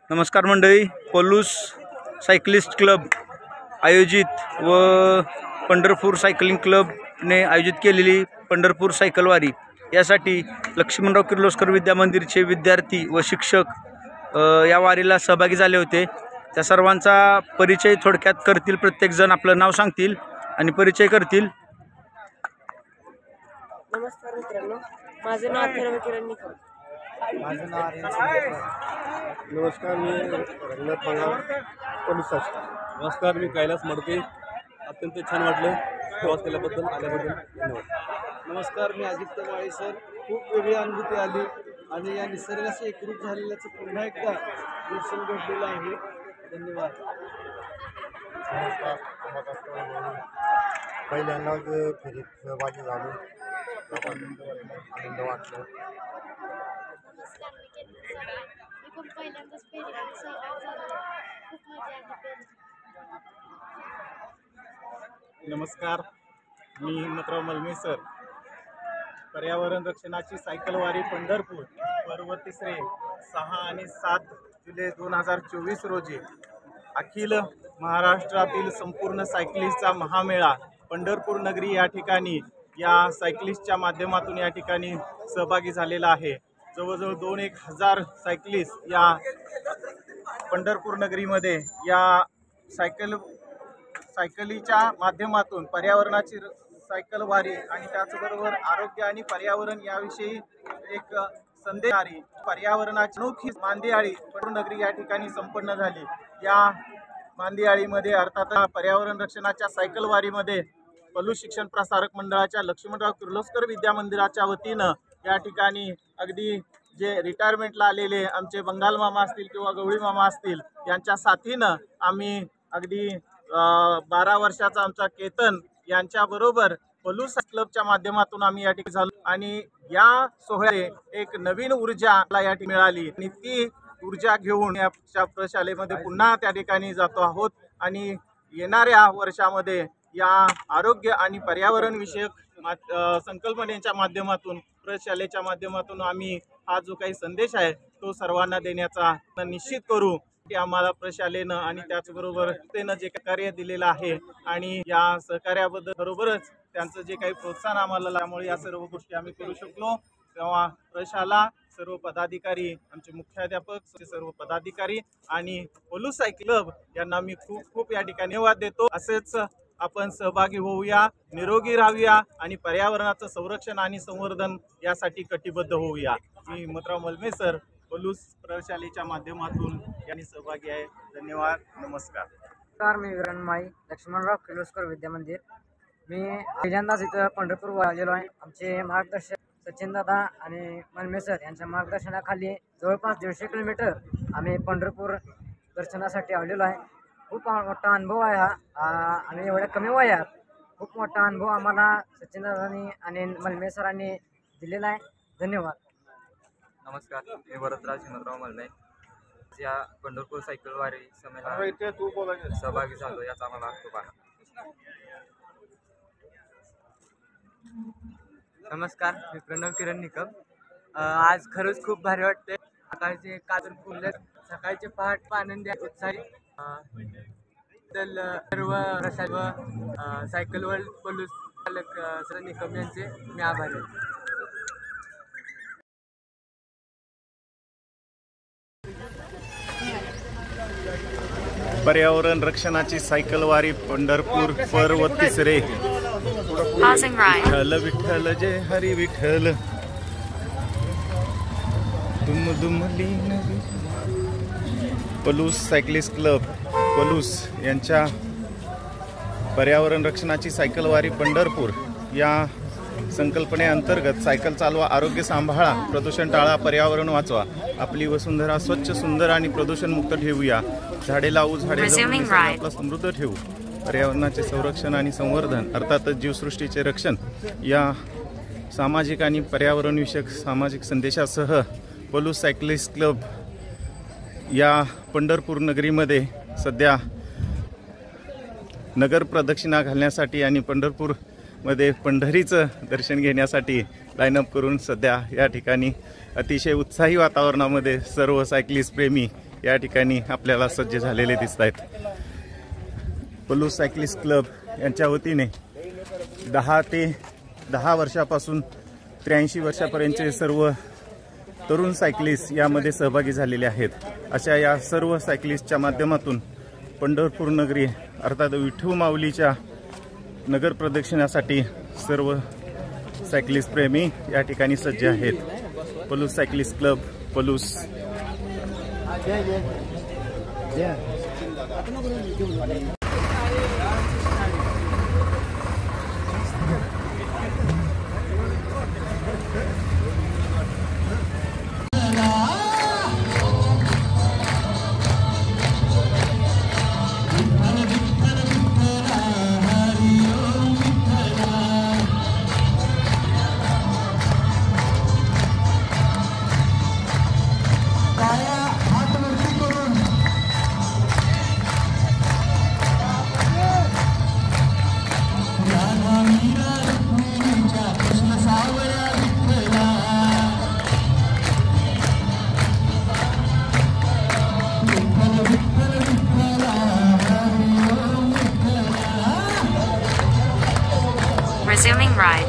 नमस्कार मंडळी, Palus cyclist club आयोजित व पंढरपूर सायकलिंग क्लबने आयोजित केलेली पंढरपूर सायकल वारी यासाठी लक्ष्मणराव किर्लोस्कर विद्या मंदिरचे विद्यार्थी व शिक्षक या वारीला सहभागी झाले होते। त्या सर्वांचा परिचय थोडक्यात करतील। प्रत्येकजण आपलं नाव सांगतील आणि परिचय करतील। नमस्कार मित्रांनो, माझे नाव किरण निकम। माझं नाव नमस्कार, मी रंगनाथ मंगळ, पोलीस नमस्कार, मी कैलास मडके। अत्यंत छान वाटलं प्रवास केल्याबद्दल, आल्याबद्दल धन्यवाद। नमस्कार, मी आदित्य माळी सर। खूप वेगळी अनुभूती आली आणि या निसर्गाशी एकरूप झालेल्याचं पुन्हा एकदा दर्शन घडलेलं आहे। धन्यवाद। पहिल्यांदाच फेरीत सहभागी झालो, आनंद वाटला। नमस्कार, मी हिम्मतराव मलमे सर। पर्यावरण रक्षणाची सायकल वारी पंढरपूर पर्व तिसरे 6 आणि 7 जुलै 2024 रोजी अखिल महाराष्ट्रातील संपूर्ण सायकलिस्टचा महामेळा पंढरपूर नगरी या ठिकाणी या सायकलिस्टच्या माध्यमातून या ठिकाणी सहभागी झालेला आहे। जवळजवळ 2-1,000 सायकलिस्ट या पंढरपूर नगरीमध्ये या सायकलीच्या माध्यमातून पर्यावरणाची सायकल वारी आणि त्याचबरोबर आरोग्य आणि पर्यावरण याविषयी एक संदेश पर्यावरणाची अनोखी मांदियाळी पंढरपूर नगरी या ठिकाणी संपन्न झाली। या मांदियाळीमध्ये अर्थात पर्यावरण रक्षणाच्या सायकल वारीमध्ये पलूस शिक्षण प्रसारक मंडळाच्या लक्ष्मणराव किर्लोस्कर विद्या मंदिराच्या वतीनं या ठिकाणी अगदी जे रिटायरमेंटला आलेले आमचे बंगाल मामा असतील किंवा गवळी मामा असतील यांच्या साथीनं आम्ही अगदी 12 वर्षाचा आमचा केतन यांच्याबरोबर पलूस क्लबच्या माध्यमातून आम्ही या ठिकाणी झालो आणि या सोहळ्याने एक नवीन ऊर्जा या ठिकाणी मिळाली आणि ती ऊर्जा घेऊन या प्रशालेमध्ये पुन्हा त्या ठिकाणी जातो आहोत आणि येणाऱ्या वर्षामध्ये या आरोग्य आणि पर्यावरण विषयक संकल्पनेच्या माध्यमातून प्रशालेच्या माध्यमातून आम्ही हा जो काही संदेश आहे तो सर्वांना देण्याचा निश्चित करू। की आम्हाला प्रशालेनं आणि त्याचबरोबर त्यानं जे कार्य दिलेलं आहे आणि या सहकार्याबद्दल बरोबरच त्यांचं जे काही प्रोत्साहन आम्हाला त्यामुळे या सर्व गोष्टी आम्ही करू शकलो। तेव्हा प्रशाला सर्व पदाधिकारी, आमचे मुख्याध्यापक, सर्व पदाधिकारी आणि पलूस सायकल क्लब यांना मी खूप या ठिकाणी धन्यवाद देतो। असेच आपण सहभागी होऊया, निरोगी राहूया आणि पर्यावरणाचं संरक्षण आणि संवर्धन यासाठी कटिबद्ध होऊया। मी हिम्मतराव मलमे सर, पलूस प्रशालेच्या माध्यमातून यांनी सहभागी आहे। धन्यवाद, नमस्कार। मी विरणमाई, लक्ष्मणराव किर्लोस्कर विद्या मंदिर। मी पहिल्यांदाच इथं पंढरपूर आलेलो आहे। आमचे मार्गदर्शक सचिन दादा आणि मलमे सर यांच्या मार्गदर्शनाखाली जवळपास 150 किलोमीटर आम्ही पंढरपूर दर्शनासाठी आलेलो आहे। खूप मोठा अनुभव आहे हा आणि एवढ्या कमी वयात खूप मोठा अनुभव आम्हाला सचिन दादांनी आणि मलमे सरांनी दिलेला आहे। धन्यवाद। नमस्कार, मी भरतराज हिम्मतराव मलमे। या पंढरपूर सायकल वारी संमेलनात सहभागी झालो याचा मला खूप आनंद। नमस्कार, मी प्रणव किरण निकम। आज खरंच खूप भारी वाटते। सकाळचे काजून फुलले, सकाळचे पहाट आनंदी उत्साही सर्व प्रसाद व सायकल वर्ल्ड पलूस चालक सर निकम यांचे मी आभारी आहे। पर्यावरण रक्षणाची सायकल वारी पंढरपूर पर्व तिसरे। विठ्ठल विठ्ठल जय हरी विठ्ठल, दुमदुमली नदी। पलूस सायकलिस्ट क्लब पलूस यांच्या पर्यावरण रक्षणाची सायकल वारी पंढरपूर या संकल्पनेअंतर्गत सायकल चालवा, आरोग्य सांभाळा, प्रदूषण टाळा, पर्यावरण वाचवा, आपली वसुंधरा स्वच्छ, सुंदर आणि प्रदूषणमुक्त ठेवूया, झाडे लावू, झाडे जगू, आपला समृद्ध ठेवू, पर्यावरणाचे संरक्षण आणि संवर्धन अर्थातच जीवसृष्टीचे रक्षण या सामाजिक आणि पर्यावरणविषयक सामाजिक संदेशासह पलूस सायकलिस्ट क्लब या पंढरपूर नगरीमध्ये सध्या नगर प्रदक्षिणा घालण्यासाठी आणि पंढरपूरमध्ये पंढरीचं दर्शन घेण्यासाठी लाईनअप करून सध्या या ठिकाणी अतिशय उत्साही वातावरणामध्ये सर्व सायकलिस्ट प्रेमी या ठिकाणी आपल्याला सज्ज झालेले दिसत आहेत। पलूस सायक्लिस्ट क्लब यांच्या वतीने 10 वर्षापासून 83 वर्षापर्यंतचे सर्व तरुण सायकलिस्ट यामध्ये सहभागी झालेले आहेत। अशा या सर्व सायकलिस्टच्या माध्यमातून पंढरपूर नगरी अर्थात विठू माऊलीच्या नगर प्रदक्षिणासाठी सर्व सायकलिस्ट प्रेमी या ठिकाणी सज्ज आहेत। Palus cyclist club Palus. Resuming ride.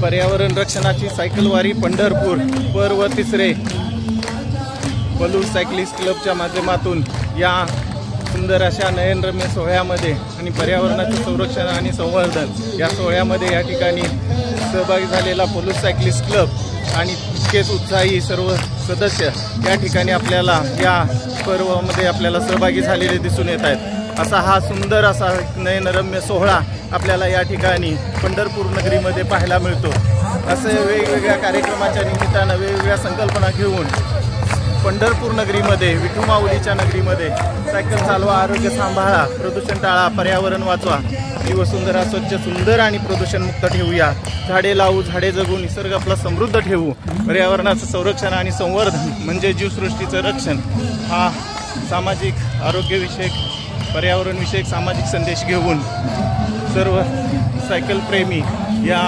पर्यावरण रक्षणाची सायकल वारी पंढरपूर पर्व तिसरे पलूस सायकलिस्ट क्लबच्या माध्यमातून या सुंदर अशा नयनरम्य सोहळ्यामध्ये आणि पर्यावरणाचे संरक्षण आणि संवर्धन या सोहळ्यामध्ये या ठिकाणी सहभागी झालेला पलूस सायकलिस्ट क्लब आणि तितकेच उत्साही सर्व सदस्य या ठिकाणी आपल्याला या पर्वामध्ये आपल्याला सहभागी झालेले दिसून येत आहेत। असा हा सुंदर असा नयनरम्य सोहळा आपल्याला या ठिकाणी पंढरपूर नगरीमध्ये पाहायला मिळतो। असे वेगवेगळ्या कार्यक्रमाच्या निमित्तानं वेगवेगळ्या संकल्पना घेऊन पंढरपूर नगरीमध्ये विठू माऊलीच्या नगरीमध्ये सायकल चालवा, आरोग्य सांभाळा, प्रदूषण टाळा, पर्यावरण वाचवा, ही वसुंधरा स्वच्छ सुंदर आणि प्रदूषणमुक्त ठेवूया, झाडे लावू, झाडे जगू, निसर्ग आपला समृद्ध ठेवू, पर्यावरणाचं संरक्षण आणि संवर्धन म्हणजे जीवसृष्टीचं रक्षण हा सामाजिक आरोग्यविषयक पर्यावरणविषयक सामाजिक संदेश घेऊन सर्व सायकल प्रेमी या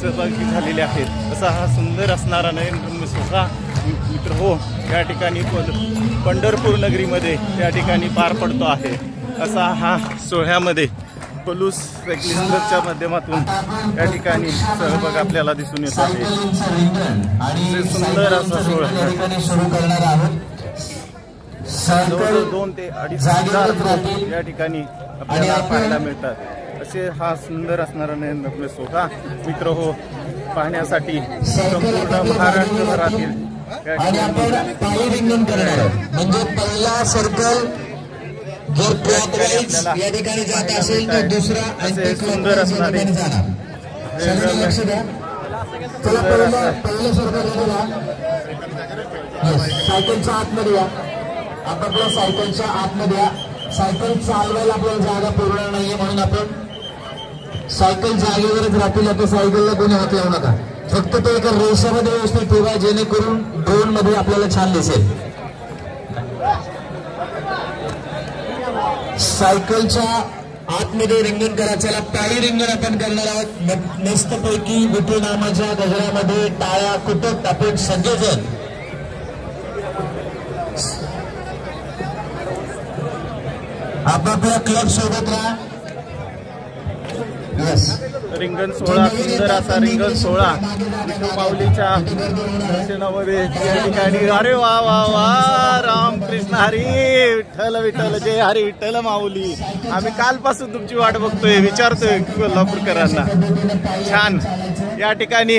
सहभागी झालेले आहेत। असा हा सुंदर असणारा नयनरम्य सोहळा मित्र हो या ठिकाणी पंढरपूर नगरीमध्ये या ठिकाणी पार पडतो आहे। असा हा सोहळ्यामध्ये पलूस सायकलिस्ट क्लबच्या माध्यमातून या ठिकाणी सहभाग आपल्याला दिसून येत आहे। सुंदर असा सोहळा जवळजवळ 2 ते 2,500 या ठिकाणी आपल्याला पाहायला मिळतात। असे हा सुंदर असणारा नयनरम्य सोहळा मित्र हो पाहण्यासाठी संपूर्ण महाराष्ट्रभरातील आणि आपण पायी रिंगण करणार आहोत। म्हणजे पहिला सर्कल जर क्लॉकवाईज या ठिकाणी जात असेल तर दुसरा अँटी सुंदर असणार आहे। लक्ष द्या। चला पहिलं सर्कल झाला सायकलच्या आतमध्ये या, आपापल्या सायकलच्या आतमध्ये या। सायकल चालवायला आपल्याला जागा पूर्ण नाहीये म्हणून आपण सायकल जागेवरच राहतील, आता सायकलला कोणी हात लावू नका, फक्त तो एका रेषामध्ये व्यवस्थित ठेवा जेणेकरून ड्रोन मध्ये आपल्याला छान दिसेल। सायकलच्या आतमध्ये रिंगण करा। चला पायी रिंगण आपण करणार आहोत मस्तपैकी विठू नामाच्या गजरामध्ये टाळ्या कुटत आपण सगळेजण आपापल्या क्लब सोबत राहा। रिंगण सोहळा सुंदर असा रिंगण सोहळा विठू माऊलीच्या दर्शनामध्ये या ठिकाणी। अरे वा वा वा, रामकृष्ण हरी, विठ्ठल विठ्ठल जय हरी, विठ्ठल माऊली। आम्ही कालपासून तुमची वाट बघतोय, विचारतोय कोल्हापूरकरांना। छान या ठिकाणी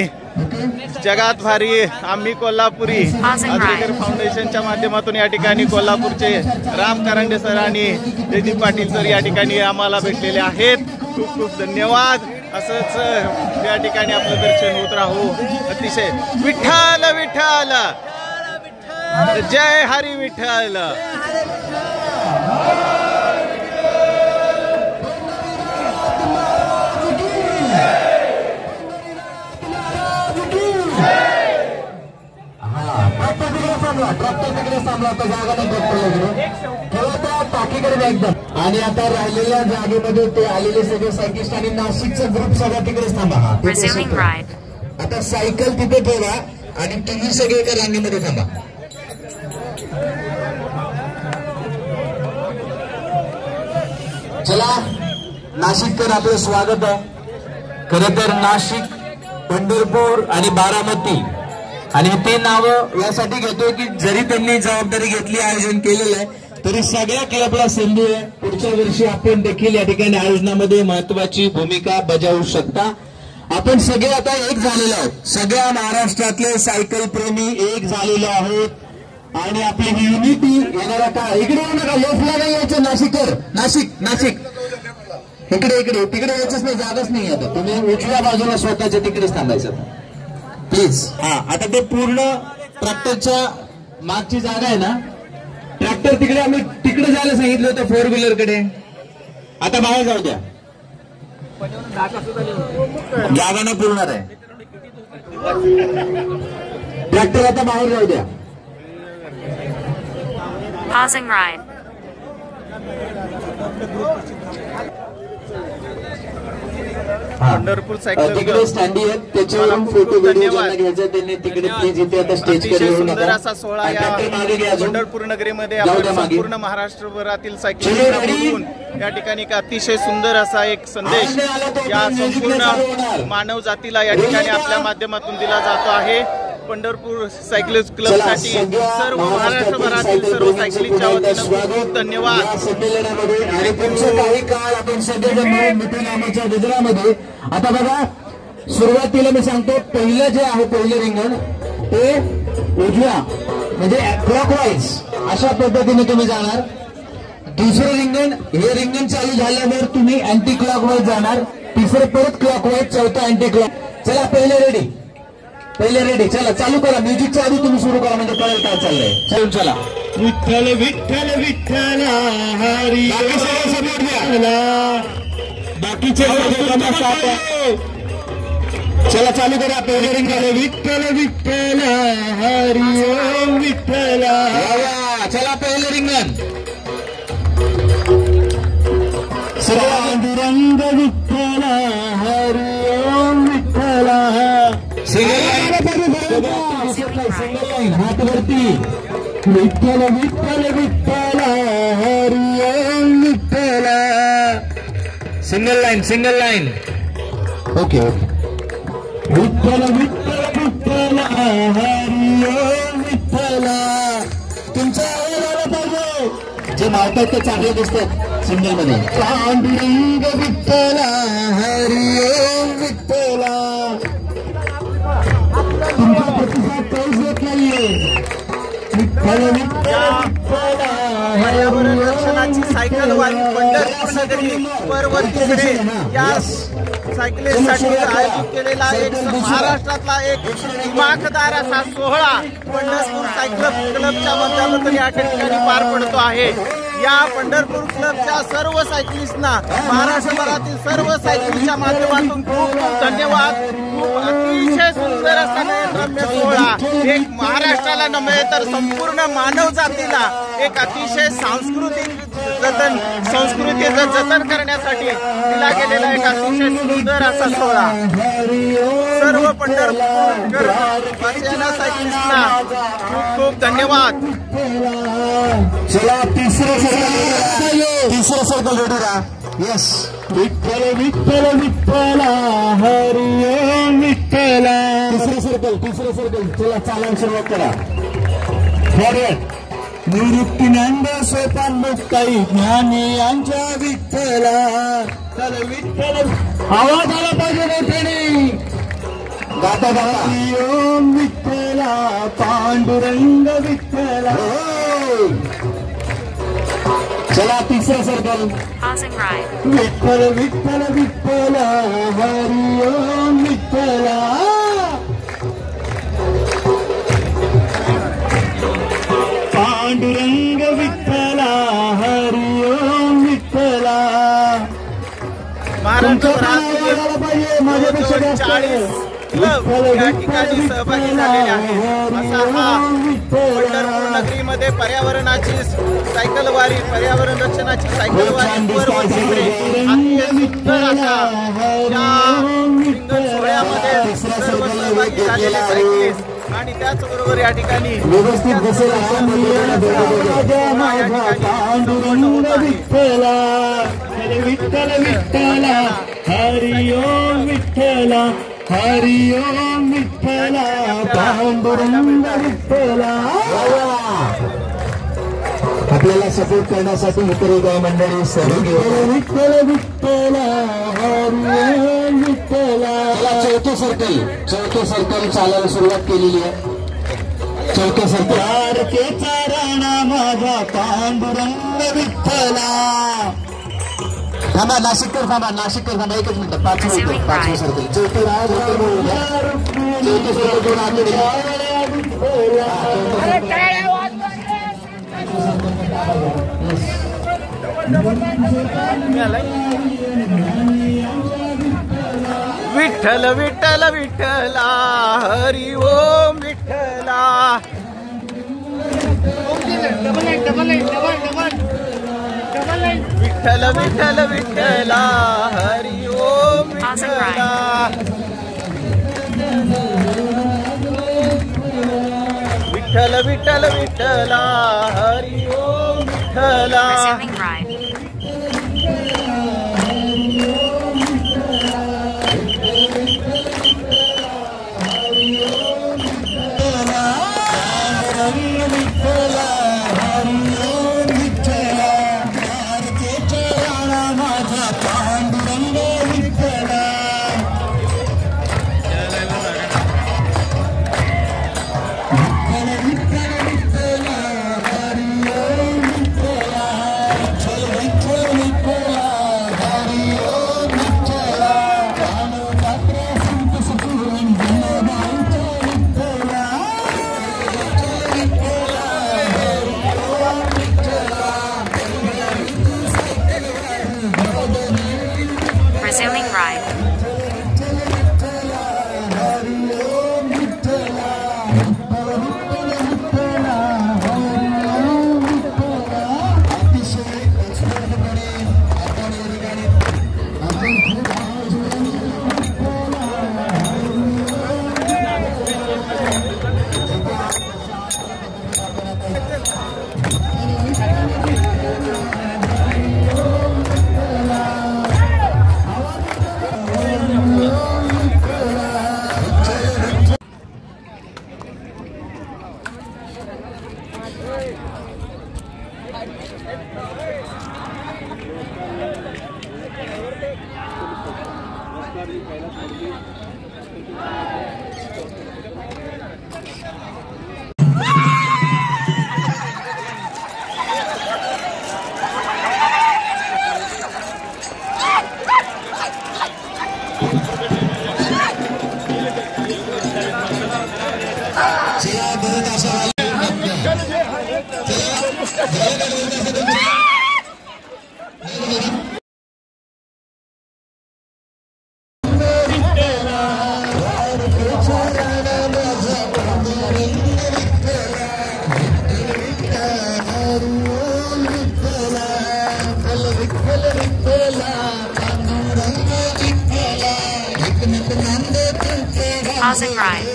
जगात भारी आम्ही कोल्हापुरी आजरेकर फाउंडेशनच्या माध्यमातून या ठिकाणी कोल्हापूरचे राम कारंडे सर आणि जयदीप पाटील सर या ठिकाणी आम्हाला भेटलेले आहेत। खूप खूप धन्यवाद। असंच या ठिकाणी आपलं दर्शन होत राहू। अतिशय विठ्ठल विठ्ठल जय हरी विठ्ठल। हा थांबला आता जागा नाही किंवा त्या टाकीकडे एकदम. आणि आता राहिलेल्या जागेमध्ये ते आलेले सगळे सायकलिस्ट आणि नाशिकचा ग्रुप सगळा तिकडेच थांबा. आता सायकल तिथे ठेवा आणि तुम्ही सगळे एका रांगेमध्ये थांबा. चला, नाशिककर आपलं स्वागत आहे. खरं तर नाशिक, पंढरपूर आणि बारामती आणि ते नाव यासाठी घेतोय की जरी त्यांनी जबाबदारी घेतली, आयोजन केलेलं आहे, तरी सगळ्या क्लबला संधी आहे. पुढच्या वर्षी आपण देखील या ठिकाणी आयोजनामध्ये महत्वाची भूमिका बजावू शकता. आपण सगळे आता एक झालेलो आहोत. सगळ्या महाराष्ट्रातले सायकल प्रेमी एक झालेले आहोत आणि आपली युनिटी येणारा का इकडे येऊ नका. लेफ्टला नाही यायचं. नाशिककर, नाशिक इकडे तिकडे यायचंच नाही, जागाच नाही. आता तुम्ही उजव्या बाजूला स्वतःच्या तिकडेच थांबायचं प्लीज. हा, आता ते पूर्ण ट्रॅक्टरच्या मागची जागा आहे ना, ट्रॅक्टर तिकडे आम्ही तिकडे जायला सांगितलं होतं 4 व्हीलर कडे. आता बाहेर जाऊ द्या, जागा नाही पुरणार आहे. ट्रॅक्टर आता बाहेर जाऊ द्या. पंढरपूर सायकल तिकडे स्टँडी आहेत, त्याच्यावरून फोटो व्हिडिओ ज्यांना घ्यायचा त्यांनी तिकडे प्लीज इथे आता स्टेज कडे सुंदर असा सोहळा या पंढरपूर नगरीमध्ये आपण संपूर्ण महाराष्ट्रभरातील सायकलिस्टांना बोलवून या ठिकाणी एक अतिशय सुंदर असा एक संदेश या संपूर्ण मानव जातीला या ठिकाणी आपल्या माध्यमातून दिला जातो आहे. पंढरपूर सायकलिस्ट क्लबसाठी सर्व महाराष्ट्रभरातील सर्व सायकलिस्टच्या वतीनं खूप खूप धन्यवाद. संमेलनामध्ये आणि पुढचं काही काळ आपण सगळेजण मिळून मिठ्ठलामाच्या गजरामध्ये. आता बघा, सुरुवातीला मी सांगतो, पहिलं जे आहे पहिलं रिंगण ते उजव्या म्हणजे क्लॉकवाईज अशा पद्धतीने तुम्ही जाणार. दुसरं रिंगण, हे रिंगण चालू झाल्यावर तुम्ही अँटी क्लॉकवाईज जाणार. तिसरं परत क्लॉकवाईज, चौथा अँटी क्लॉक. चला पहिले रेडी. चला चालू करा. म्युझिकच्या आधी तुम्ही सुरू करा म्हणजे कळेल काय चाललंय. चलून चला. विठ्ठल विठ्ठल विठ्ठल हरी. बाकीचे चला चालू करा. पहिले रिंगण विठ्ठल विठ्ठल हरी ओम विठ्ठल. चला पहिले रिंगण. पांडुरंग विठ्ठल हरी ओम विठ्ठल. सिंगल लाईन हात वरती. Vitthal Vitthal Vitthal Hari Om Vitthal. Single line. Okay. Vitthal Vitthal Vitthal Hari Om Vitthal. तुमचा आवाज आला पाहिजे. जे मावतात ते चांगले दिसतात सिंगल मध्ये. पांडुरंग विठ्ठल हरी ओम विठ्ठल. तुमचा प्रतिसाद काहीच येत नाहीये. पर्यावरण रक्षणाची सायकल वारी पंढरपूर नगरी पर्व तिसरे या सायकलिस्टसाठी आयोजित केलेला एक महाराष्ट्रातला एक दिमाखदार असा सोहळा पंढरपूर सायकल क्लबच्या माध्यमातून या ठिकाणी पार पडतो आहे. या पंढरपूर क्लबच्या सर्व सायकलिस्टना, महाराष्ट्रभरातील सर्व सायकलिस्टच्या माध्यमातून खूप खूप धन्यवाद. खूप अतिशय सुंदर असा नयनरम्य सोहळा एक महाराष्ट्राला नव्हे तर संपूर्ण मानव जातीला एक अतिशय संस्कृतीचं जतन करण्यासाठी दिला गेलेला एक अतिशय सुंदर असा सोहळा. सर्व पंढरपूर सायकलिस्टना खूप खूप धन्यवाद. चला तिसरं सर्कल रेडी राहा. येस. विठ्ठल विठ्ठल विठ्ठल हरी ओम विठ्ठल. तिसरं सर्कल. चला चालायला सुरुवात करा. फॉरवर्ड. निवृत्तीनंद सोपान मुक्ताई ज्ञानी यांच्या विठ्ठला. चला विठ्ठल. आवाज आला पाहिजे मोठ्याने. गाता गाता. ओम विठ्ठला पांडुरंग विठ्ठला. चला तिसरा सर्कल. विठ्ठल विठ्ठल विठ्ठल हरी ओम विठ्ठला. पांडुरंग विठ्ठला हरी ओम विठ्ठला. महाराष्ट्रभरात माझ्यापेक्षा जास्त क्लब या ठिकाणी सहभागी झालेले आहेत। असा हा पंढरपूर नगरीमध्ये पर्यावरणाची सायकल वारी, पर्यावरण रक्षणाची सायकल वारी अतिशय सुंदर अशा या रिंगण सोहळ्यामध्ये सर्व सहभागी झालेले सायकलिस्ट आणि त्याचबरोबर या ठिकाणी विठ्ठल विठ्ठला हरि ओम विठ्ठला हरि ओम विठ्ठला पांडुरंग विठ्ठला। आपल्याला सपोर्ट करण्यासाठी इतर काही मंडळी सर्व विठ्ठल विठ्ठला हरि ओम विठ्ठला। चौथे सर्कल चालायला सुरुवात केलेली आहे। चौथे सर्कल केचा राणा माझा पांडुरंग विठ्ठला। थांबा नाशिककर थांबा एकच मिनिट। पाचवे सर्कल चौथे राज चौथे सर्कल दोन आकडे विठ्ठल विठ्ठल विठ्ठला हरि ओम विठ्ठला। विठ्ठल विठ्ठल विठ्ठला हरि ओम विठ्ठला। विठ्ठल विठ्ठल विठ्ठला हरि ओम विठ्ठला। Resuming ride. Pausing ride.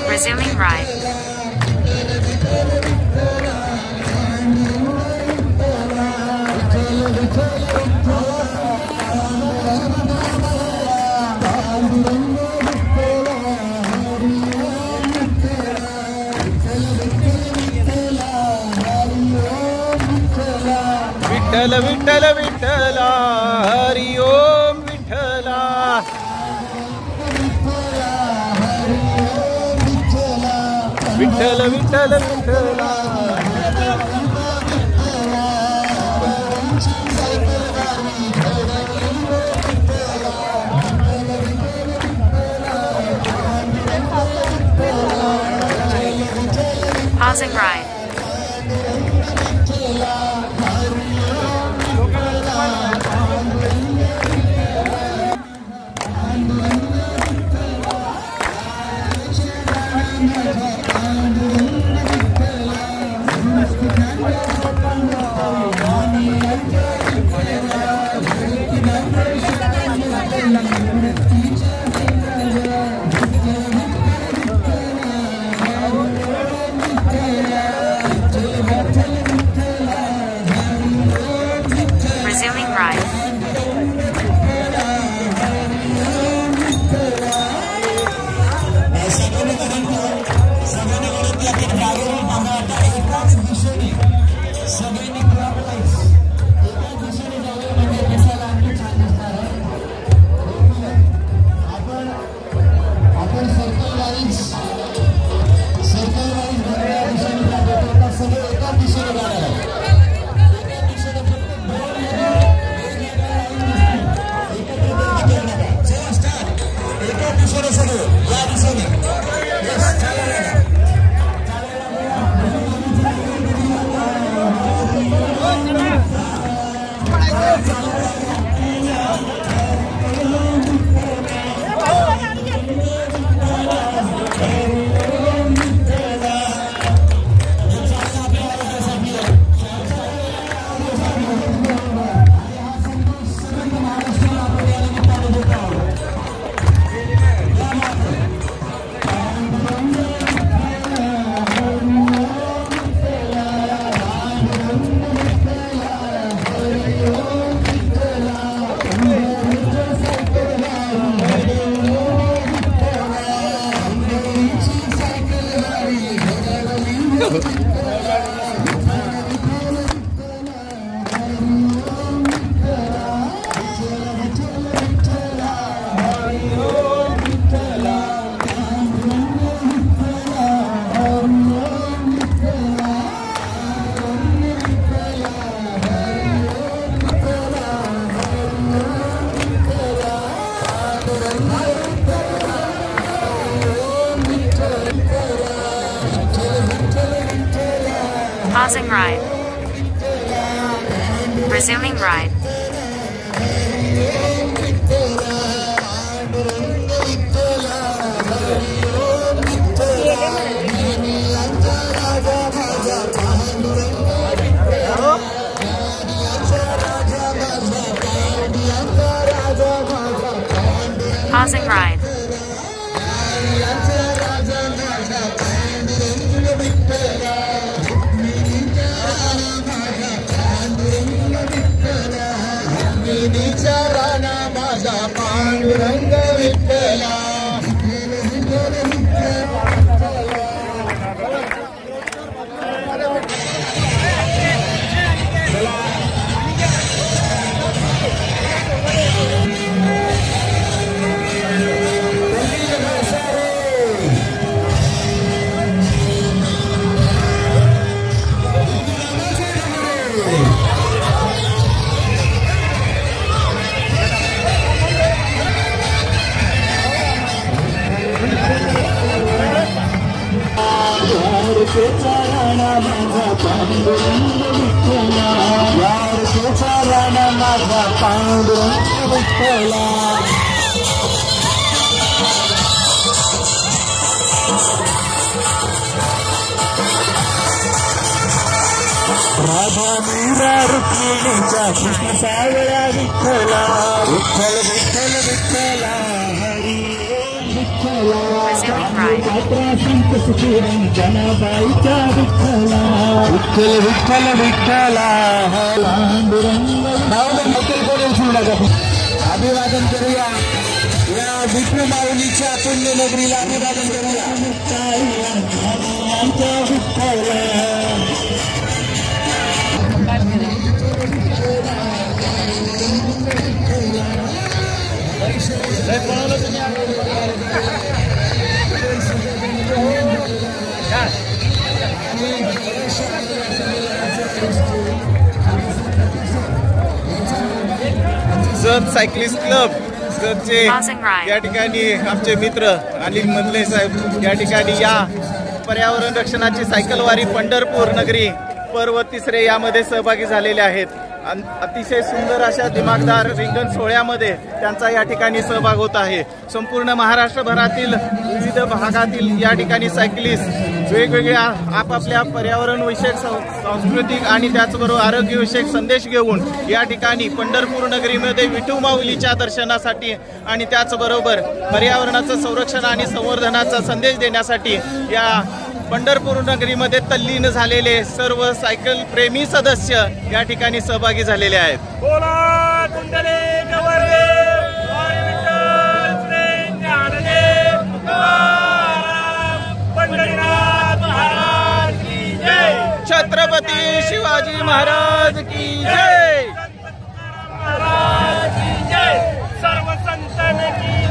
Resuming ride. Vitthal Vitthal विठ्ठला हरि ओम विठ्ठला विठ्ठल विठ्ठल विठ्ठला Pausing ride. Resuming ride. Pausing ride. Resuming ride. Pausing ride. Panduranga Vitthala Radha Mira रुक्मिणीचा Krishna सावळा विठ्ठला विठ्ठल विठ्ठल विठ्ठला हरी विठ्ठला संत जनाबाईचा विठ्ठला विठ्ठल विठ्ठल विठ्ठला अभिवादन करूया या विष्णू माऊलीच्या पुण्य नगरीला अभिवादन करूया विठ्ठला जत सायकलिस्ट क्लब जतचे Pausing ride. या ठिकाणी आमचे मित्र अनिल मधले साहेब या ठिकाणी या पर्यावरण रक्षणाची सायकल वारी पंढरपूर नगरी पर्व तिसरे यामध्ये सहभागी झालेले आहेत. अतिशय सुंदर अशा दिमागदार रिंगण सोहळ्यामध्ये त्यांचा या ठिकाणी सहभाग होत आहे. संपूर्ण महाराष्ट्रभरातील विविध भागातील या ठिकाणी सायकलिस्ट वेगवेगळ्या आपापल्या पर्यावरण विषयक सांस्कृतिक आणि त्याचबरोबर आरोग्यविषयक संदेश घेऊन या ठिकाणी पंढरपूर नगरीमध्ये विठू माऊलीच्या दर्शनासाठी आणि त्याचबरोबर पर्यावरणाचं संरक्षण आणि संवर्धनाचा संदेश देण्यासाठी या पंढरपूर नगरीमध्ये तल्लीन झालेले सर्व सायकल प्रेमी सदस्य या ठिकाणी सहभागी झालेले आहेत. छत्रपती शिवाजी महाराज की जय. सर्व संतान की